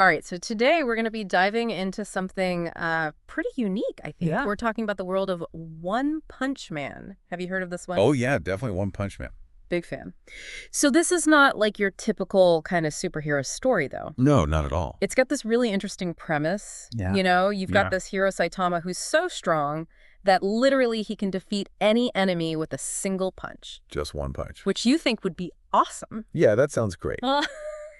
All right, so today we're going to be diving into something pretty unique, I think. Yeah. We're talking about the world of One Punch Man. Have you heard of this one? Oh, yeah, definitely One Punch Man. Big fan. So this is not like your typical kind of superhero story, though. No, not at all. It's got this really interesting premise. Yeah. You know, you've Yeah. got this hero Saitama who's so strong that literally he can defeat any enemy with a single punch, Just one punch. which you think would be awesome. Yeah, that sounds great.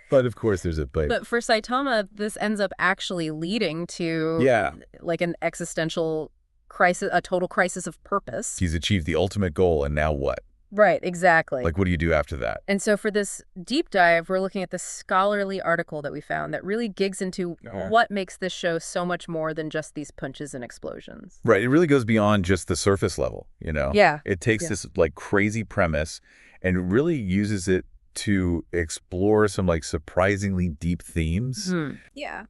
But of course there's a but. But for Saitama, this ends up actually leading to Yeah. like an existential crisis, a total crisis of purpose. He's achieved the ultimate goal, and now what? Right, exactly. Like, what do you do after that? And so for this deep dive, we're looking at this scholarly article that we found that really digs into what makes this show so much more than just these punches and explosions. Right. It really goes beyond just the surface level, you know? Yeah. It takes this, like, crazy premise and really uses it to explore some, like, surprisingly deep themes. Yeah.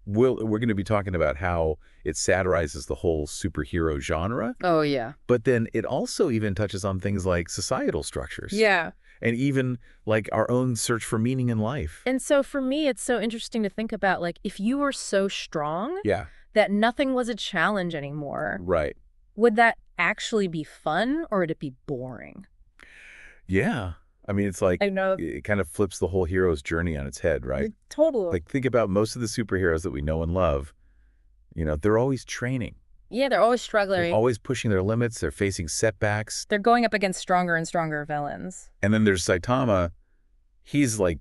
We're going to be talking about how it satirizes the whole superhero genre. Oh, yeah. But then it also even touches on things like societal structures. Yeah. And even like our own search for meaning in life. And so for me, it's so interesting to think about, like, if you were so strong Yeah. that nothing was a challenge anymore, Right. would that actually be fun or would it be boring? Yeah. I mean, it's like I know. it kind of flips the whole hero's journey on its head, right? Totally. Like, think about most of the superheroes that we know and love. You know, they're always training. Yeah, they're always struggling. They're always pushing their limits. They're facing setbacks. They're going up against stronger and stronger villains. And then there's Saitama. He's like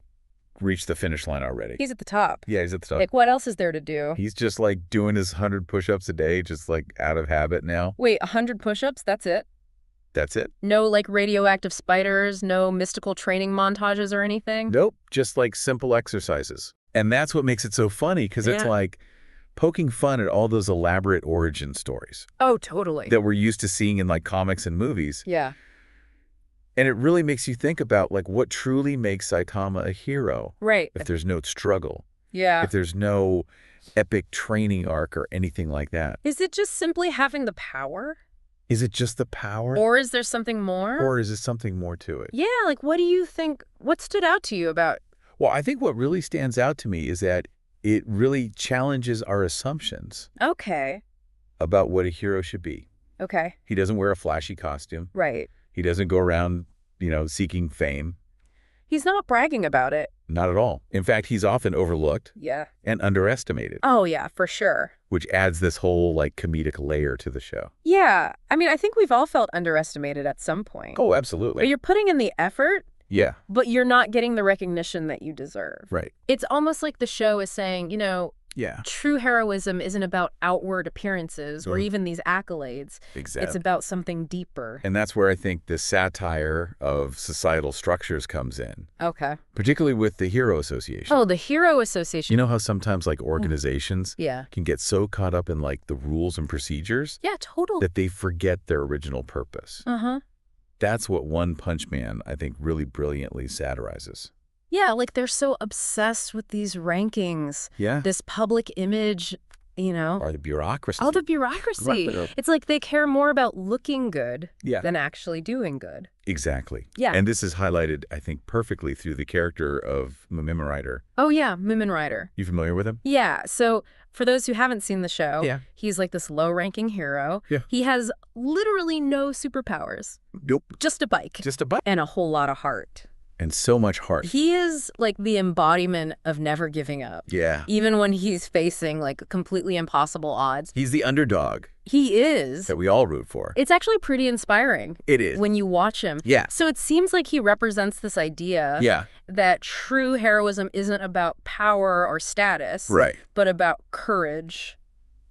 reached the finish line already. He's at the top. Yeah, he's at the top. Like, what else is there to do? He's just like doing his 100 push-ups a day, just like out of habit now. Wait, 100 push-ups? That's it? That's it. No, like, radioactive spiders, no mystical training montages or anything? Nope, just like simple exercises. And that's what makes it so funny, because it's Yeah. like poking fun at all those elaborate origin stories Oh, totally. that we're used to seeing in like comics and movies. Yeah. And it really makes you think about like what truly makes Saitama a hero. Right. If there's no struggle, Yeah. if there's no epic training arc or anything like that. Is it just simply having the power? Is it just the power? Or is there something more? Or is it something more to it? Yeah, like, what do you think? What stood out to you about? Well, I think what really stands out to me is that it really challenges our assumptions Okay. about what a hero should be. Okay. He doesn't wear a flashy costume. Right. He doesn't go around, you know, seeking fame. He's not bragging about it. Not at all. In fact, he's often overlooked Yeah. and underestimated, Oh, yeah, for sure. which adds this whole like comedic layer to the show. Yeah. I mean, I think we've all felt underestimated at some point. Oh, But absolutely. you're putting in the effort, Yeah, but you're not getting the recognition that you deserve. right. It's almost like the show is saying, you know, Yeah, true heroism isn't about outward appearances or Mm. even these accolades. exactly. It's about something deeper. And that's where I think the satire of societal structures comes in, Okay. particularly with the Hero Association. Oh, the Hero Association. You know how sometimes like organizations Yeah. can get so caught up in like the rules and procedures Yeah, totally. that they forget their original purpose. Uh-huh. That's what One Punch Man, I think, really brilliantly satirizes. Yeah, like they're so obsessed with these rankings, Yeah. this public image, you know, Or the bureaucracy. all the bureaucracy. Right. It's like they care more about looking good Yeah. than actually doing good. Exactly. Yeah. And this is highlighted, I think, perfectly through the character of Mimimrider. Oh, yeah, Moomin Rider. You familiar with him? Yeah, so for those who haven't seen the show, Yeah. he's like this low-ranking hero. Yeah. He has literally no superpowers, Nope. just a bike Just a butt. and a whole lot of heart. And so much heart. He is like the embodiment of never giving up. Yeah. Even when he's facing like completely impossible odds. He's the underdog He is. that we all root for. It's actually pretty inspiring It is. when you watch him. Yeah. So it seems like he represents this idea Yeah. that true heroism isn't about power or status, Right. but about courage,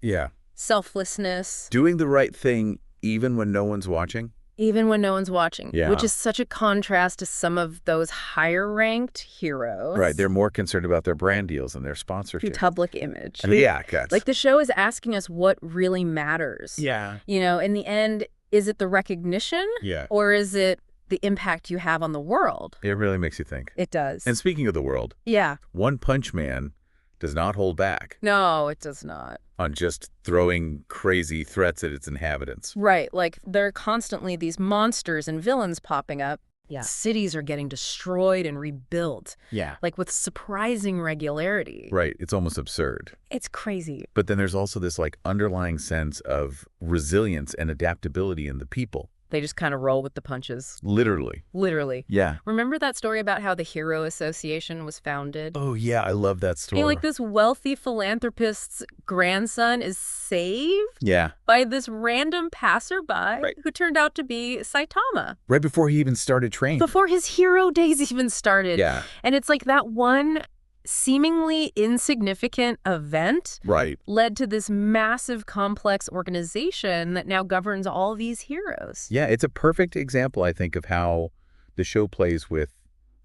Yeah. selflessness, Doing the right thing even when no one's watching. even when no one's watching, Yeah. which is such a contrast to some of those higher-ranked heroes. Right. They're more concerned about their brand deals and their sponsorship. public image. Yeah, cats. Like the show is asking us what really matters. Yeah. You know, in the end, is it the recognition Yeah. or is it the impact you have on the world? It really makes you think. It does. And speaking of the world, Yeah. One Punch Man does not hold back No, it does not. on just throwing crazy threats at its inhabitants. Right. Like there are constantly these monsters and villains popping up. Yeah. Cities are getting destroyed and rebuilt. Yeah. Like with surprising regularity. Right. It's almost absurd. It's crazy. But then there's also this like underlying sense of resilience and adaptability in the people. They just kind of roll with the punches. Literally. Literally. Yeah. Remember that story about how the Hero Association was founded? Oh, yeah. I love that story. Hey, like this wealthy philanthropist's grandson is saved Yeah. by this random passerby who turned out to be Saitama. Right before he even started training. Before his hero days even started. Yeah. And it's like that one seemingly insignificant event led to this massive, complex organization that now governs all these heroes. Yeah, it's a perfect example, I think, of how the show plays with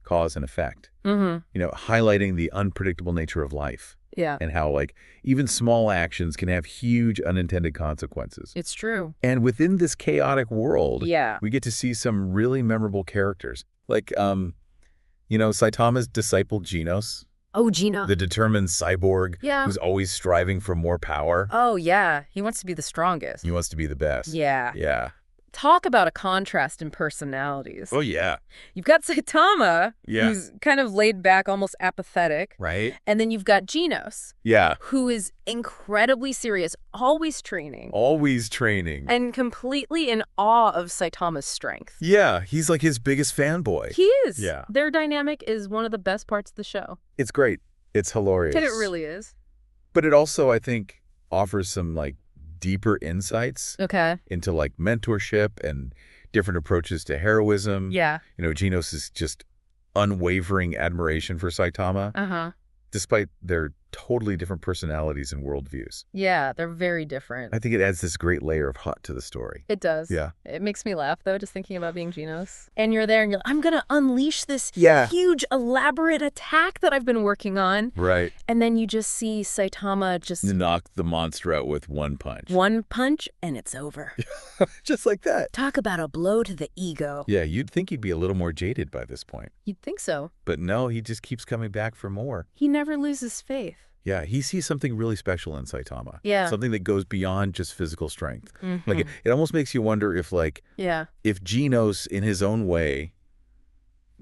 cause and effect. You know, highlighting the unpredictable nature of life. Yeah. And how, like, even small actions can have huge unintended consequences. It's true. And within this chaotic world, we get to see some really memorable characters. Like, you know, Saitama's disciple Genos. Oh, Gina. The determined cyborg who's always striving for more power. Oh, yeah. He wants to be the strongest. He wants to be the best. Yeah. Yeah. Talk about a contrast in personalities. Oh, yeah. You've got Saitama, who's kind of laid back, almost apathetic. Right. And then you've got Genos. Yeah. Who is incredibly serious, always training. Always training. And completely in awe of Saitama's strength. Yeah. He's like his biggest fanboy. He is. Yeah. Their dynamic is one of the best parts of the show. It's great. It's hilarious. And it really is. But it also, I think, offers some, like, deeper insights into like mentorship and different approaches to heroism. Yeah. You know, Genos' just unwavering admiration for Saitama. Despite their totally different personalities and worldviews. Yeah, they're very different. I think it adds this great layer of hot to the story. It does. Yeah. It makes me laugh, though, just thinking about being Genos. And you're there and you're like, I'm going to unleash this huge, elaborate attack that I've been working on. Right. And then you just see Saitama just knock the monster out with one punch. One punch, and it's over. Just like that. Talk about a blow to the ego. Yeah, you'd think he'd be a little more jaded by this point. You'd think so. But no, he just keeps coming back for more. He never loses faith. Yeah, he sees something really special in Saitama. Yeah. Something that goes beyond just physical strength. Like, it almost makes you wonder if, like, if Genos, in his own way,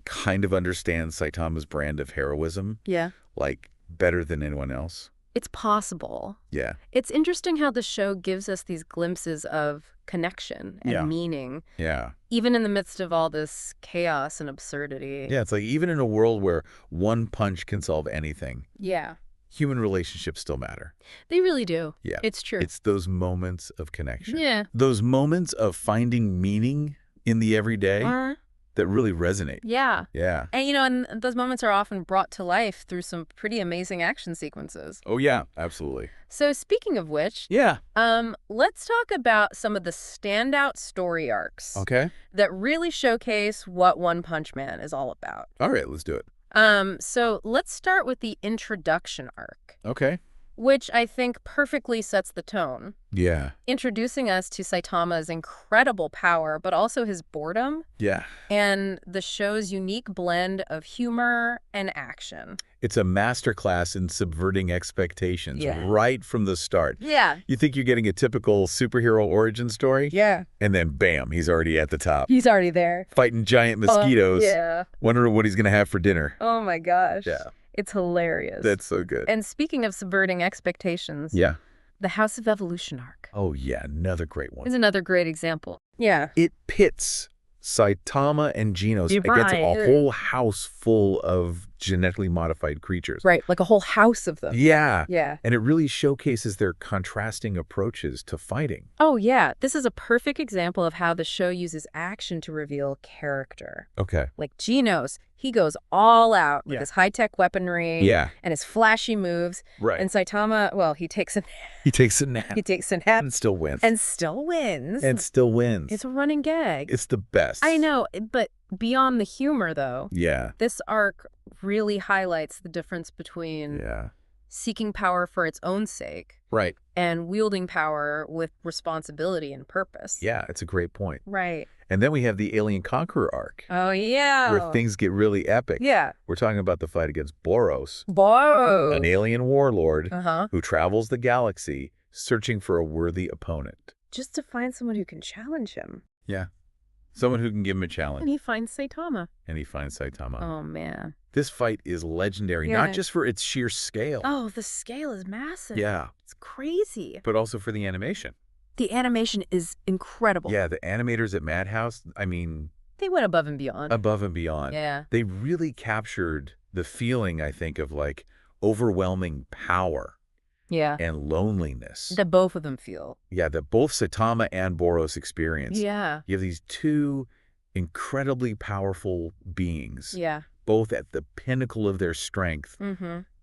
kind of understands Saitama's brand of heroism. Yeah. Like, better than anyone else. It's possible. Yeah. It's interesting how the show gives us these glimpses of connection and meaning. Yeah. Even in the midst of all this chaos and absurdity. Yeah, it's like even in a world where one punch can solve anything. Yeah. Human relationships still matter. They really do. Yeah. It's true. It's those moments of connection. Yeah. Those moments of finding meaning in the everyday that really resonate. Yeah. Yeah. And, you know, and those moments are often brought to life through some pretty amazing action sequences. Oh, yeah. Absolutely. So speaking of which, let's talk about some of the standout story arcs. Okay. That really showcase what One Punch Man is all about. All right, let's do it. So let's start with the introduction arc. Okay. Which I think perfectly sets the tone. Yeah. Introducing us to Saitama's incredible power, but also his boredom. Yeah. And the show's unique blend of humor and action. It's a masterclass in subverting expectations right from the start. Yeah. You think you're getting a typical superhero origin story? Yeah. And then bam, he's already at the top. He's already there. Fighting giant mosquitoes. Yeah. Wondering what he's going to have for dinner. Oh my gosh. Yeah. It's hilarious. That's so good. And speaking of subverting expectations, the House of Evolution arc. Oh, yeah, another great one. Is another great example. Yeah. It pits Saitama and Genos against a whole house full of genetically modified creatures. Right, like a whole house of them. Yeah. Yeah. And it really showcases their contrasting approaches to fighting. Oh, yeah. This is a perfect example of how the show uses action to reveal character. Okay. Like Genos, he goes all out with his high-tech weaponry and his flashy moves. Right. And Saitama, well, he takes a nap. He takes a nap. He takes a nap. And still wins. And still wins. And still wins. It's a running gag. It's the best. I know, but beyond the humor, though, this arc really highlights the difference between seeking power for its own sake and wielding power with responsibility and purpose. Yeah, it's a great point. Right. And then we have the Alien Conqueror arc. Oh, yeah. Where things get really epic. Yeah. We're talking about the fight against Boros. Boros. An alien warlord who travels the galaxy searching for a worthy opponent. Just to find someone who can challenge him. Yeah. Someone who can give him a challenge. And he finds Saitama. Oh, man. This fight is legendary, not just for its sheer scale. Oh, the scale is massive. Yeah. It's crazy. But also for the animation. The animation is incredible. Yeah, the animators at Madhouse, I mean... They went above and beyond. Above and beyond. Yeah. They really captured the feeling, I think, of like overwhelming power. Yeah. And loneliness. That both of them feel. Yeah, that both Saitama and Boros experience. Yeah. You have these two incredibly powerful beings. Yeah. Both at the pinnacle of their strength.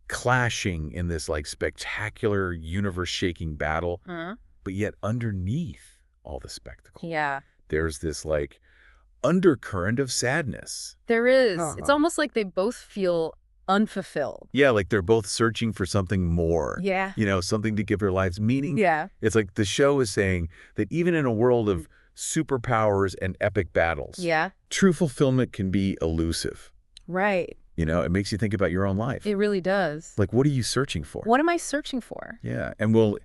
Clashing in this like spectacular universe-shaking battle. But yet underneath all the spectacle. Yeah. There's this like undercurrent of sadness. There is. It's almost like they both feel unfulfilled. Yeah, like they're both searching for something more. Yeah. You know, something to give their lives meaning. Yeah. It's like the show is saying that even in a world of superpowers and epic battles, true fulfillment can be elusive. Right. You know, it makes you think about your own life. It really does. Like, what are you searching for? What am I searching for? Yeah. And will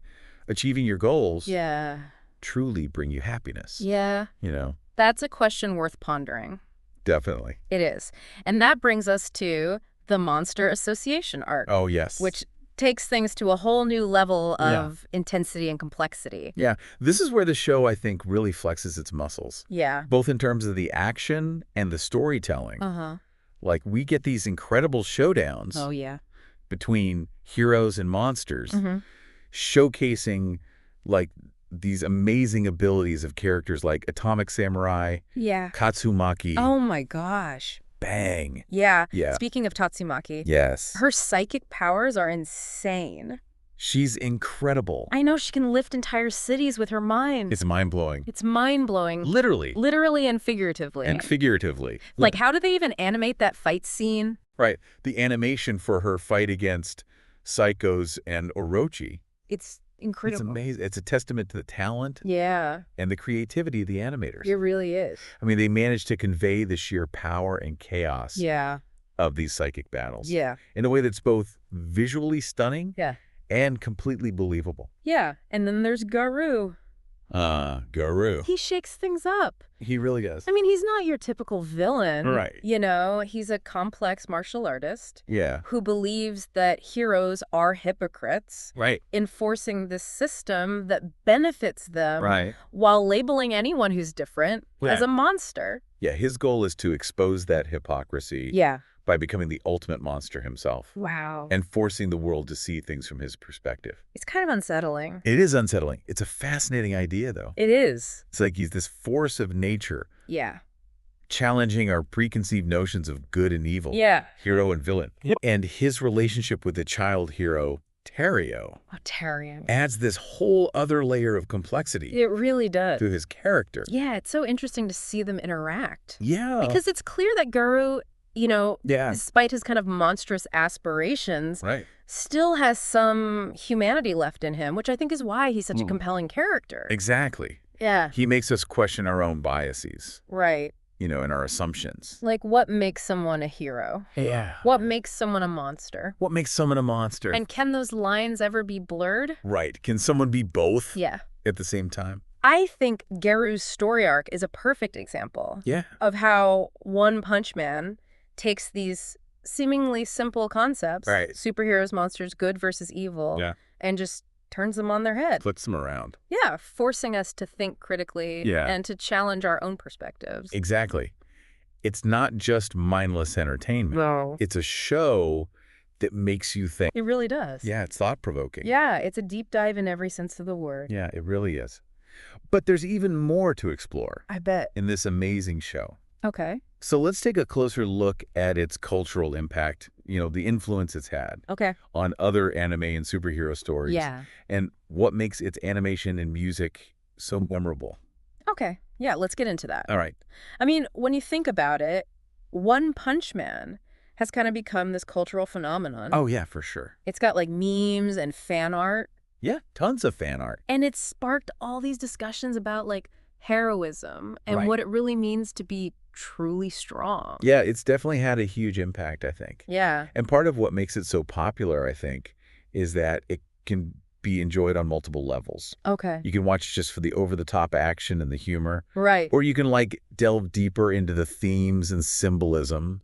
achieving your goals truly bring you happiness? Yeah. You know? That's a question worth pondering. Definitely. It is. And that brings us to the Monster Association arc. Oh, yes. Which takes things to a whole new level of intensity and complexity. Yeah. This is where the show, I think, really flexes its muscles. Yeah. Both in terms of the action and the storytelling. Like, we get these incredible showdowns. Oh, yeah. Between heroes and monsters, showcasing, like, these amazing abilities of characters like Atomic Samurai, Katsumaki. Oh, my gosh. Bang. Yeah. Speaking of Tatsumaki. Yes. Her psychic powers are insane. She's incredible. I know she can lift entire cities with her mind. It's mind-blowing. It's mind-blowing. Literally. Literally and figuratively. And figuratively. Like, how do they even animate that fight scene? Right. The animation for her fight against Psychos and Orochi. It's incredible. It's amazing. It's a testament to the talent and the creativity of the animators. It really is. I mean, they managed to convey the sheer power and chaos of these psychic battles in a way that's both visually stunning and completely believable. Yeah. And then there's Garou. Garou. He shakes things up. He really does. I mean, he's not your typical villain. Right. You know, he's a complex martial artist. Yeah. Who believes that heroes are hypocrites. Right. Enforcing this system that benefits them. Right. While labeling anyone who's different as a monster. Yeah, his goal is to expose that hypocrisy. Yeah. By becoming the ultimate monster himself. Wow. And forcing the world to see things from his perspective. It's kind of unsettling. It is unsettling. It's a fascinating idea, though. It is. It's like he's this force of nature. Yeah. Challenging our preconceived notions of good and evil. Yeah. Hero and villain. Yep. And his relationship with the child hero, Terrio. Oh, Terrio. Adds this whole other layer of complexity. It really does. To his character. Yeah, it's so interesting to see them interact. Yeah. Because it's clear that Garou, you know, despite his kind of monstrous aspirations, still has some humanity left in him, which I think is why he's such a compelling character. Exactly. Yeah. He makes us question our own biases. Right. You know, and our assumptions. Like, what makes someone a hero? Yeah. What makes someone a monster? What makes someone a monster? And can those lines ever be blurred? Right. Can someone be both? Yeah. At the same time? I think Garou's story arc is a perfect example of how One Punch Man takes these seemingly simple concepts, superheroes, monsters, good versus evil, and just turns them on their head. Flips them around. Yeah, forcing us to think critically and to challenge our own perspectives. Exactly. It's not just mindless entertainment. No. It's a show that makes you think. It really does. Yeah, it's thought-provoking. Yeah, it's a deep dive in every sense of the word. Yeah, it really is. But there's even more to explore. I bet. In this amazing show. Okay. So let's take a closer look at its cultural impact, you know, the influence it's had on other anime and superhero stories. Yeah. And what makes its animation and music so memorable. Okay. Yeah, let's get into that. All right. I mean, when you think about it, One Punch Man has kind of become this cultural phenomenon. Oh, yeah, for sure. It's got like memes and fan art. Yeah, tons of fan art. And it's sparked all these discussions about like heroism and what it really means to be truly strong. Yeah, it's definitely had a huge impact, I think. Yeah. And part of what makes it so popular, I think, is that it can be enjoyed on multiple levels. Okay. You can watch just for the over-the-top action and the humor. Right. Or you can, like, delve deeper into the themes and symbolism.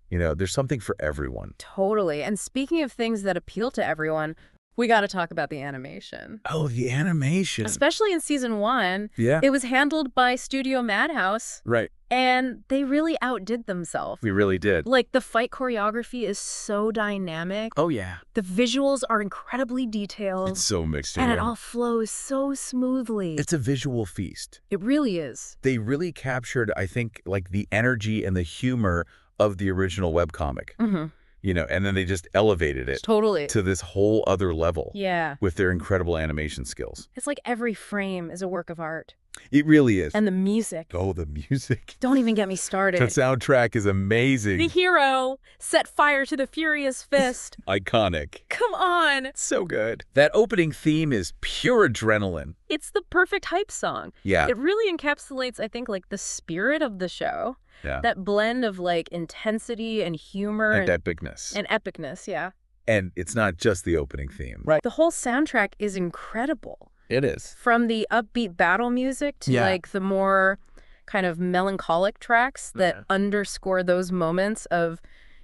You know, there's something for everyone. Totally. And speaking of things that appeal to everyone, we got to talk about the animation. Oh, the animation. Especially in season 1. Yeah. It was handled by Studio Madhouse. Right. And they really outdid themselves. We really did. Like, the fight choreography is so dynamic. Oh, yeah. The visuals are incredibly detailed. It's so mixed and it all flows so smoothly. It's a visual feast. It really is. They really captured, I think, like the energy and the humor of the original webcomic. You know, and then they just elevated it to this whole other level. Yeah. With their incredible animation skills. It's like every frame is a work of art. It really is. And the music. Oh, the music. Don't even get me started. The soundtrack is amazing. The hero set fire to the furious fist. Iconic. Come on. So good. That opening theme is pure adrenaline. It's the perfect hype song. Yeah. It really encapsulates, I think, like the spirit of the show. Yeah. That blend of like intensity and humor. And epicness. And epicness, yeah. And it's not just the opening theme. Right. The whole soundtrack is incredible. It is. From the upbeat battle music to like the more kind of melancholic tracks that underscore those moments of,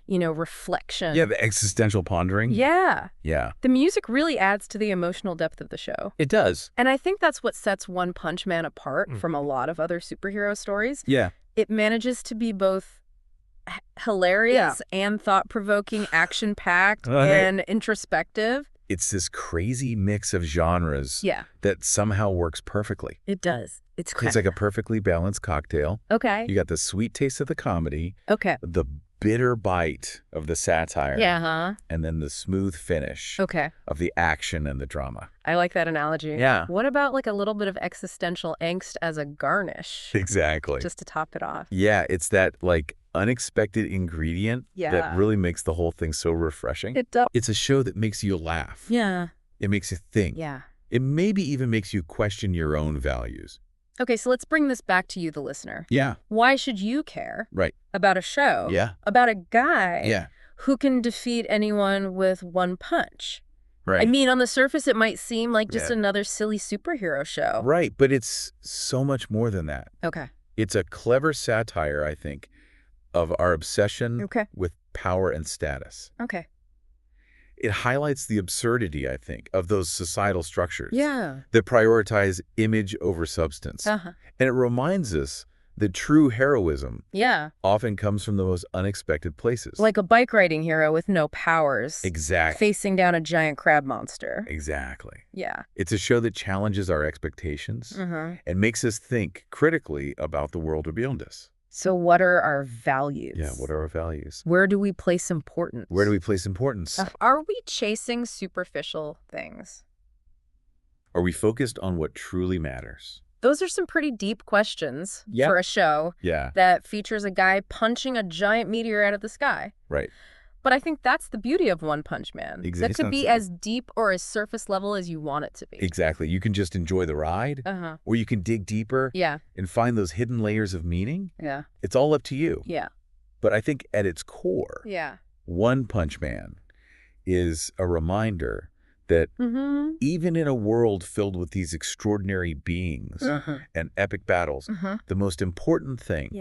you know, reflection. Yeah, the existential pondering. Yeah. Yeah. The music really adds to the emotional depth of the show. It does. And I think that's what sets One Punch Man apart from a lot of other superhero stories. Yeah. It manages to be both hilarious and thought-provoking, action-packed, and introspective. It's this crazy mix of genres that somehow works perfectly. It does. It's like a perfectly balanced cocktail. Okay. You got the sweet taste of the comedy. Okay. The bitter bite of the satire. Yeah, And then the smooth finish of the action and the drama. I like that analogy. Yeah. What about like a little bit of existential angst as a garnish? Exactly. Just to top it off. Yeah, it's that like unexpected ingredient that really makes the whole thing so refreshing. It does. It's a show that makes you laugh. Yeah. It makes you think. Yeah. It maybe even makes you question your own values. Okay, so let's bring this back to you, the listener. Yeah. Why should you care about a show about a guy who can defeat anyone with one punch? Right. I mean, on the surface, it might seem like just another silly superhero show. Right, but it's so much more than that. Okay. It's a clever satire, I think, of our obsession with power and status. Okay. It highlights the absurdity, I think, of those societal structures that prioritize image over substance. And it reminds us that true heroism often comes from the most unexpected places. Like a bike riding hero with no powers. Exactly. Facing down a giant crab monster. Exactly. Yeah. It's a show that challenges our expectations and makes us think critically about the world beyond us. So what are our values? Yeah, what are our values? Where do we place importance? Where do we place importance? Are we chasing superficial things? Are we focused on what truly matters? Those are some pretty deep questions for a show that features a guy punching a giant meteor out of the sky. Right. But I think that's the beauty of One Punch Man. Exactly. That could be as deep or as surface level as you want it to be. Exactly. You can just enjoy the ride, or you can dig deeper and find those hidden layers of meaning. Yeah. It's all up to you. Yeah. But I think at its core, One Punch Man is a reminder that even in a world filled with these extraordinary beings and epic battles, the most important thing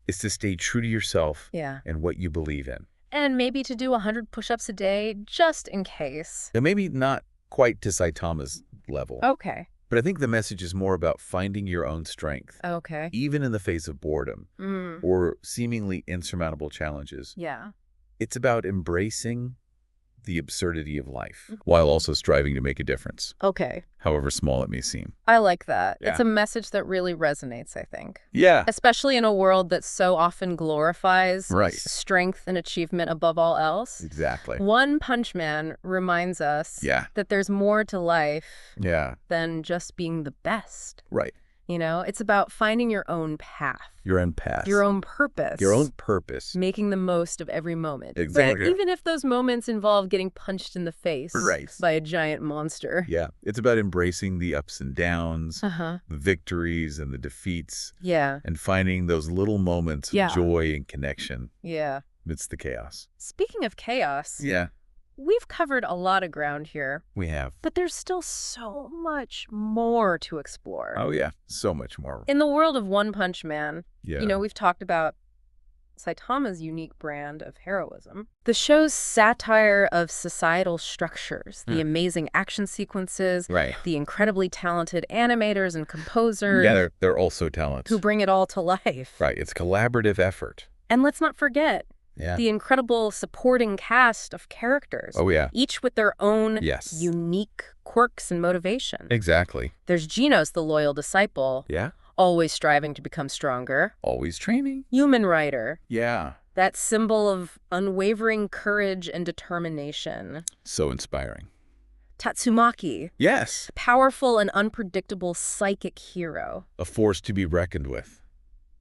is to stay true to yourself and what you believe in. And maybe to do 100 push-ups a day, just in case. And maybe not quite to Saitama's level. Okay. But I think the message is more about finding your own strength. Okay. Even in the face of boredom or seemingly insurmountable challenges. Yeah. It's about embracing the absurdity of life while also striving to make a difference. Okay. However small it may seem. I like that. Yeah. It's a message that really resonates, I think. Yeah. Especially in a world that so often glorifies strength and achievement above all else. Exactly. One Punch Man reminds us that there's more to life than just being the best. Right. You know, it's about finding your own path. Your own path. Your own purpose. Your own purpose. Making the most of every moment. Exactly. But even if those moments involve getting punched in the face by a giant monster. Yeah. It's about embracing the ups and downs, the victories and the defeats. Yeah. And finding those little moments of joy and connection. Yeah. Amidst the chaos. Speaking of chaos. Yeah. we've covered a lot of ground here. We have. But there's still so much more to explore. Oh, yeah. So much more. In the world of One Punch Man, we've talked about Saitama's unique brand of heroism. The show's satire of societal structures, the amazing action sequences, the incredibly talented animators and composers. Yeah, they're also talented. Who bring it all to life. Right, it's collaborative effort. And let's not forget the incredible supporting cast of characters. Oh, yeah. Each with their own unique quirks and motivation. Exactly. There's Genos, the loyal disciple. Yeah. Always striving to become stronger. Always training. Human Rider. Yeah. That symbol of unwavering courage and determination. So inspiring. Tatsumaki. Yes. Powerful and unpredictable psychic hero. A force to be reckoned with.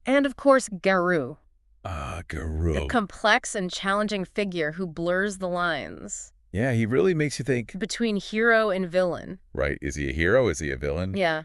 And of course, Garou. Garou. A complex and challenging figure who blurs the lines. Yeah, he really makes you think. Between hero and villain. Right. Is he a hero? Is he a villain? Yeah.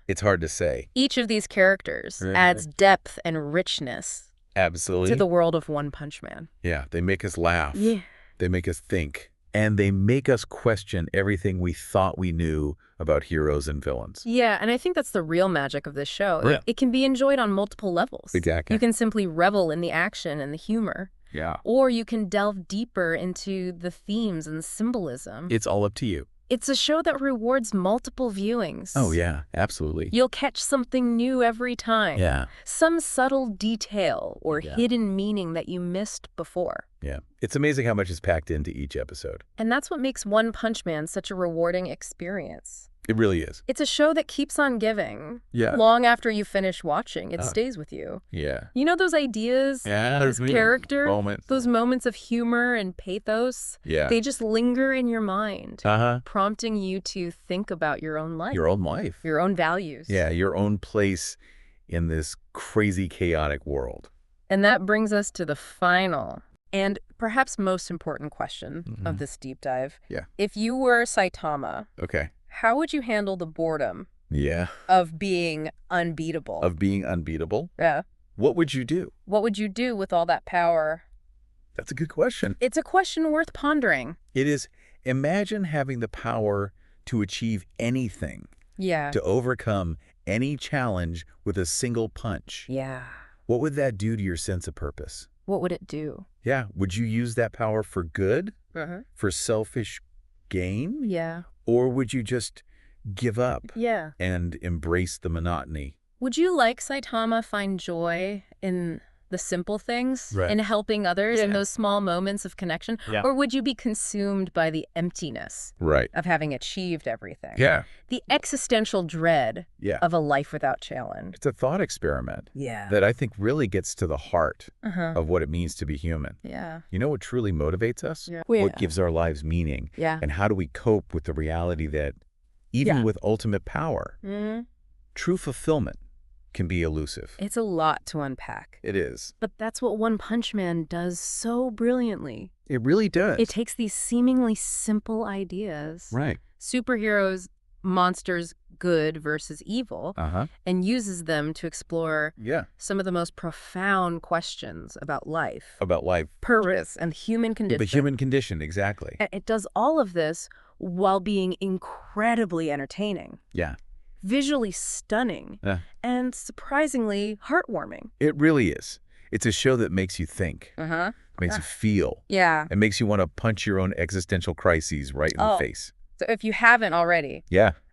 It's hard to say. Each of these characters adds depth and richness. Absolutely. To the world of One Punch Man. Yeah, they make us laugh. Yeah. They make us think. And they make us question everything we thought we knew about heroes and villains. Yeah, and I think that's the real magic of this show. Yeah. It can be enjoyed on multiple levels. Exactly. You can simply revel in the action and the humor. Yeah. Or you can delve deeper into the themes and symbolism. It's all up to you. It's a show that rewards multiple viewings. Oh, yeah, absolutely. You'll catch something new every time. Yeah. Some subtle detail or hidden meaning that you missed before. Yeah. It's amazing how much is packed into each episode. And that's what makes One Punch Man such a rewarding experience. It really is. It's a show that keeps on giving. Yeah. Long after you finish watching, it stays with you. Yeah. You know those ideas, those characters, moments. those moments of humor and pathos? Yeah. They just linger in your mind, prompting you to think about your own life. Your own life. Your own values. Yeah, your own place in this crazy, chaotic world. And that brings us to the final and perhaps most important question of this deep dive. Yeah. If you were Saitama, how would you handle the boredom of being unbeatable? Of being unbeatable? Yeah. What would you do? What would you do with all that power? That's a good question. It's a question worth pondering. It is. Imagine having the power to achieve anything. Yeah. To overcome any challenge with a single punch. Yeah. What would that do to your sense of purpose? What would it do? Yeah. Would you use that power for good? For selfish gain? Yeah. Or would you just give up and embrace the monotony? Would you, like Saitama, find joy in the simple things, in helping others in those small moments of connection? Or would you be consumed by the emptiness of having achieved everything? Yeah. The existential dread of a life without challenge. It's a thought experiment Yeah. that I think really gets to the heart of what it means to be human. Yeah. You know what truly motivates us? Yeah. What gives our lives meaning? Yeah. And how do we cope with the reality that even with ultimate power, true fulfillment can be elusive. It's a lot to unpack. It is. But that's what One Punch Man does so brilliantly. It really does. It takes these seemingly simple ideas, superheroes, monsters, good versus evil, and uses them to explore some of the most profound questions about life. About life. Purpose and human condition. The human condition, exactly. And it does all of this while being incredibly entertaining. Yeah. Visually stunning, and surprisingly heartwarming. It really is. It's a show that makes you think, makes you feel, and makes you want to punch your own existential crises right in the face. So if you haven't already,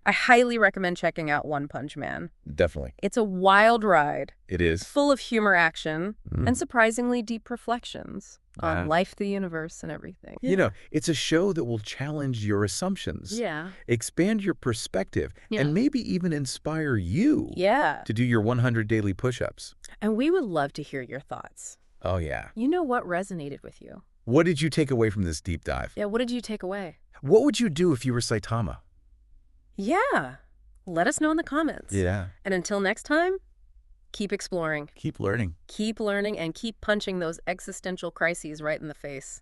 I highly recommend checking out One Punch Man. Definitely. It's a wild ride. It is. Full of humor, action, and surprisingly deep reflections on life, the universe, and everything. You know, it's a show that will challenge your assumptions. Expand your perspective, and maybe even inspire you to do your 100 daily push-ups. And we would love to hear your thoughts. Oh, yeah. You know what resonated with you? What did you take away from this deep dive? Yeah, what did you take away? What would you do if you were Saitama? Yeah. Let us know in the comments. Yeah. And until next time, keep exploring. Keep learning. Keep learning and keep punching those existential crises right in the face.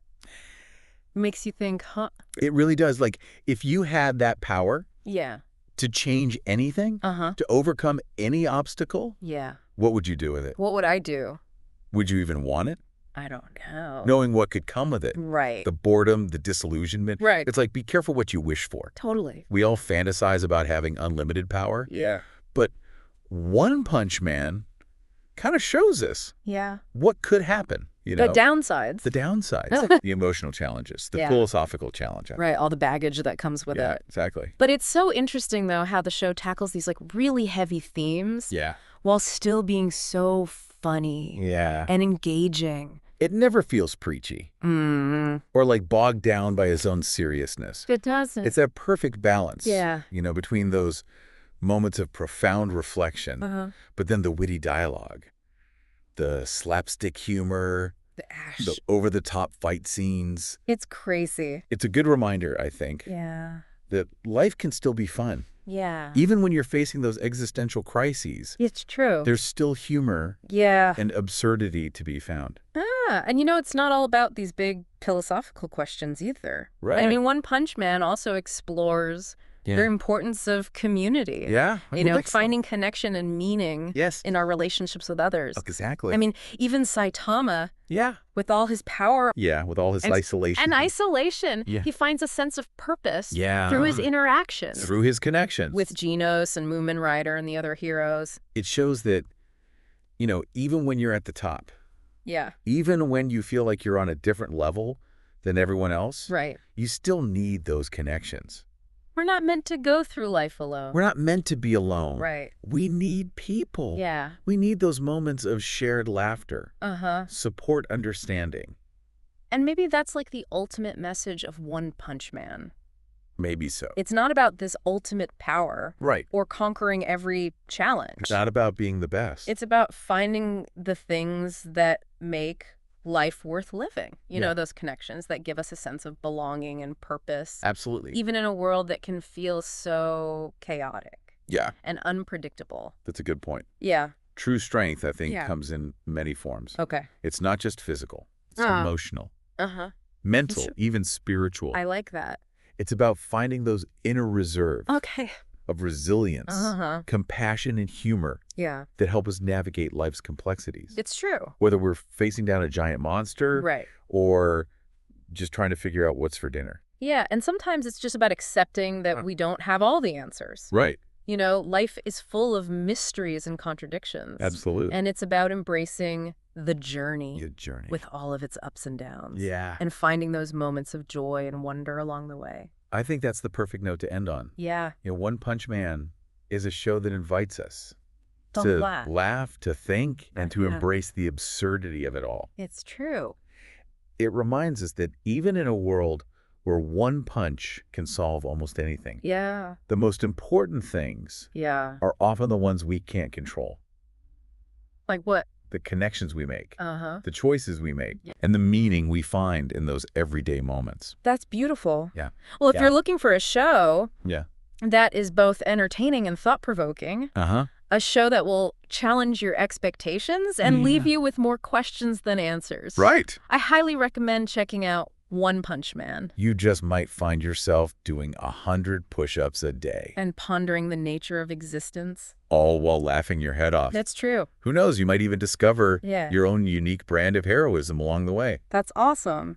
Makes you think, huh? It really does. Like, if you had that power to change anything, to overcome any obstacle, what would you do with it? What would I do? Would you even want it? I don't know. Knowing what could come with it. Right. The boredom, the disillusionment. Right. It's like, be careful what you wish for. Totally. We all fantasize about having unlimited power. Yeah. But One Punch Man kind of shows us what could happen. You know? The downsides. The downsides. The emotional challenges. The philosophical challenge. Right, all the baggage that comes with it. Exactly. But it's so interesting, though, how the show tackles these, like, really heavy themes while still being so funny and engaging. It never feels preachy or like bogged down by his own seriousness. It doesn't. It's that perfect balance, you know, between those moments of profound reflection, but then the witty dialogue, the slapstick humor, the over-the-top fight scenes. It's crazy. It's a good reminder, I think, that life can still be fun. Yeah. Even when you're facing those existential crises. It's true. There's still humor and absurdity to be found. And you know, it's not all about these big philosophical questions either. Right. I mean, One Punch Man also explores the importance of community. Yeah. You know, finding connection and meaning in our relationships with others. Exactly. I mean, even Saitama, with all his power. With all his isolation. And isolation, he finds a sense of purpose through his interactions. Through his connections. With Genos and Moomin Rider and the other heroes. It shows that, you know, even when you're at the top, even when you feel like you're on a different level than everyone else, you still need those connections. We're not meant to go through life alone. We're not meant to be alone. Right. We need people. Yeah. We need those moments of shared laughter. Support, understanding. And maybe that's like the ultimate message of One Punch Man. Maybe so. It's not about this ultimate power. Right. Or conquering every challenge. It's not about being the best. It's about finding the things that make life worth living. You know, those connections that give us a sense of belonging and purpose. Absolutely. Even in a world that can feel so chaotic. And unpredictable. That's a good point. Yeah. True strength, I think, comes in many forms. Okay. It's not just physical. It's emotional. Mental, even spiritual. I like that. It's about finding those inner reserves of resilience, compassion, and humor that help us navigate life's complexities. It's true. Whether we're facing down a giant monster or just trying to figure out what's for dinner. Yeah, and sometimes it's just about accepting that we don't have all the answers. Right. You know, life is full of mysteries and contradictions. Absolutely. And it's about embracing the journey. The journey. With all of its ups and downs. Yeah. And finding those moments of joy and wonder along the way. I think that's the perfect note to end on. Yeah. You know, One Punch Man is a show that invites us to laugh, to think, and to embrace the absurdity of it all. It's true. It reminds us that even in a world where one punch can solve almost anything, the most important things are often the ones we can't control. Like what? The connections we make, the choices we make, and the meaning we find in those everyday moments. That's beautiful. Yeah. Well, if you're looking for a show that is both entertaining and thought-provoking, a show that will challenge your expectations and leave you with more questions than answers. Right. I highly recommend checking out One Punch Man. You just might find yourself doing 100 push-ups a day. And pondering the nature of existence. All while laughing your head off. That's true. Who knows, you might even discover your own unique brand of heroism along the way. That's awesome.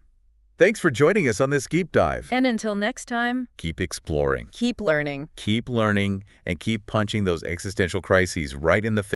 Thanks for joining us on this deep dive. And until next time, keep exploring. Keep learning. Keep learning and keep punching those existential crises right in the face.